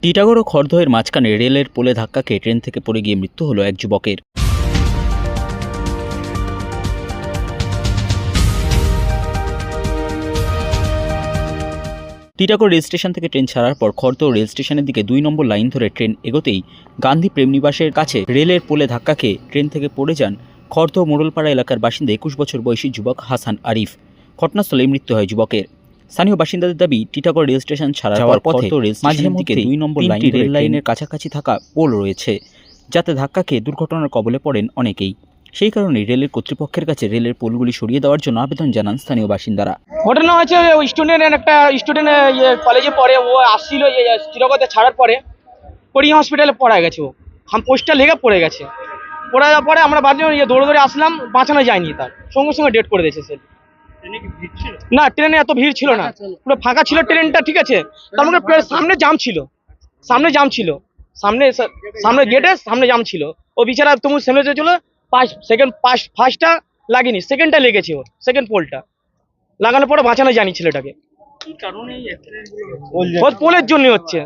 টিটাগড় ও খড়দহের মাঝখানে রেলের পোলে ধাক্কা খেয়ে ট্রেন থেকে পড়ে গিয়ে মৃত্যু হলো এক যুবকের। টিটাগড় রেল স্টেশন থেকে ট্রেন ছাড়ার পর খড়দহ রেল স্টেশনের দিকে 2 নম্বর লাইন ধরে ট্রেন এগোতেই গান্ধী প্রেমনিবাসের কাছে রেলের পোলে ধাক্কা খেয়ে ট্রেন থেকে পড়ে যান খড়দহ মোড়লপাড়া এলাকার বাসিন্দা 21 বছর বয়সী যুবক হাসান আরিফ। ঘটনাস্থলেই মৃত্যু হয় যুবকের। স্থানীয় বাসিন্দাদের দাবি, টিটাগড় রেল স্টেশন ছাড়ার পথে মাঝে মধ্যে 2 নম্বর রেল লাইনের কাছাকাছি থাকা পোল রয়েছে, যাতে ধাক্কা খেয়ে দুর্ঘটনার কবলে পড়েন অনেকেই। সেই কারণে রেলের কর্তৃপক্ষের কাছে রেলের পোলগুলি সরিয়ে দেওয়ার জন্য আবেদন জানান স্থানীয় বাসিন্দারা। ঘটনা হচ্ছে একটা স্টুডেন্ট কলেজে পড়ে, ও আসছিল টিটাগড়তে ছাড়ার পরে পরিয়া হসপিটালে পড়া গেছে, ও পোস্টটা লেগে পড়ে গেছে। পড়ে যাওয়ার পরে আমরা ভাবলাম দৌড়ে আসলাম, বাঁচানো যায়নি, তার সঙ্গে সঙ্গে ডেট করে দিয়েছে সে। না, ট্রেনে এত ভিড় ছিল না, পুরো ফাঁকা ছিল ট্রেনটা, ঠিক আছে। তার মধ্যে সামনে জাম ছিল, সামনে গেটের সামনে জাম ছিল। ও বিচারা তুমি সামনে ছিল, ফার্স্টটা লাগেনি, সেকেন্ডটা লেগেছে, ওর সেকেন্ড পোলটা লাগানোর পরে বাঁচানো যায়নি ছেলেটাকে। পোলের জন্য হচ্ছে,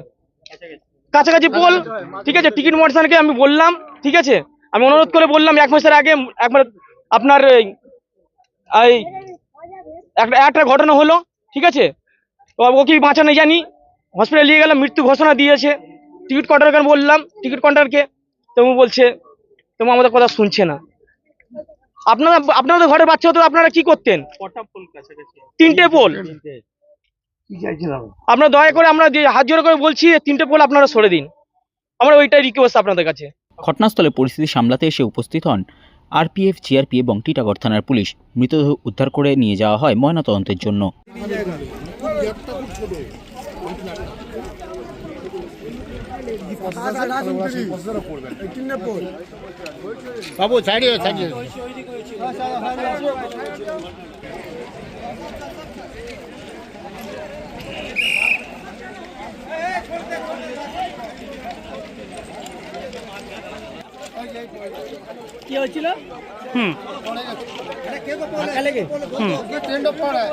কাছাকাছি পোল, ঠিক আছে। টিকিট মোটরসাইকেলকে আমি বললাম, ঠিক আছে, আমি অনুরোধ করে বললাম 1 মাসের আগে একবার আপনার একটা ঘটনা হলো, ঠিক আছে। ওকে বাঁচানো জানি, হসপিটালে নিয়ে গেলাম, মৃত্যু ঘোষণা দিয়েছে। টিকিট কাউন্টারকে বললাম, টিকিট কাউন্টারকে, তুমি বলছে তুমি আমাদের কথা শুনছে না। আপনাদের ঘরের বাচ্চা হতো, আপনারা কি করতেন? 3টে পোল। আপনারা দয়া করে, আমরা যে হাত জোড় করে বলছি, 3টে পোল আপনারা সরে দিন, আমরা ওইটাই রিকোয়েস্ট আপনাদের কাছে। ঘটনাস্থলে পরিস্থিতি সামলাতে এসে উপস্থিত হন আরপিএফ, জিআরপি এবং টিটাগড় থানার পুলিশ। মৃতদেহ উদ্ধার করে নিয়ে যাওয়া হয় ময়নাতদন্তের জন্য। বাবু ছাড়িয়ে কি হয়েছিল? ট্রেন্ড পড়ে